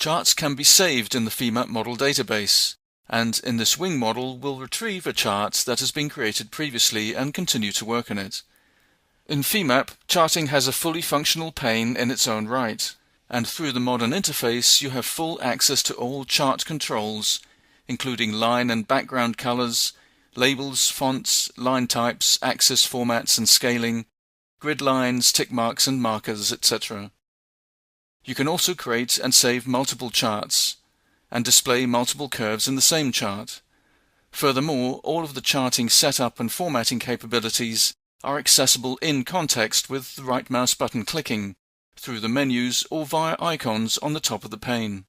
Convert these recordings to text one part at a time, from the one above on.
Charts can be saved in the Femap model database, and in this wing model we'll retrieve a chart that has been created previously and continue to work on it. In Femap, charting has a fully functional pane in its own right, and through the modern interface you have full access to all chart controls, including line and background colors, labels, fonts, line types, axis formats and scaling, grid lines, tick marks and markers, etc. You can also create and save multiple charts, and display multiple curves in the same chart. Furthermore, all of the charting setup and formatting capabilities are accessible in context with the right mouse button clicking, through the menus or via icons on the top of the pane.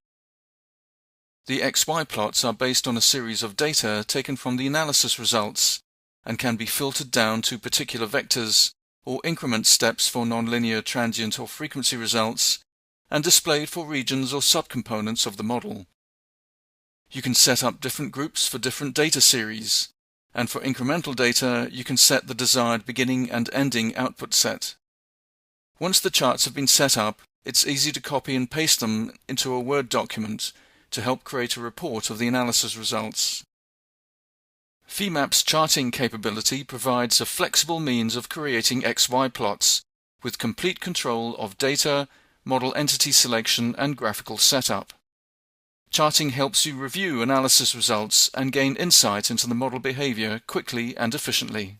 The XY plots are based on a series of data taken from the analysis results and can be filtered down to particular vectors or increment steps for nonlinear transient or frequency results and displayed for regions or subcomponents of the model. You can set up different groups for different data series, and for incremental data you can set the desired beginning and ending output set. Once the charts have been set up, it's easy to copy and paste them into a Word document to help create a report of the analysis results. Femap's charting capability provides a flexible means of creating XY plots with complete control of data, model entity selection and graphical setup. Charting helps you review analysis results and gain insight into the model behavior quickly and efficiently.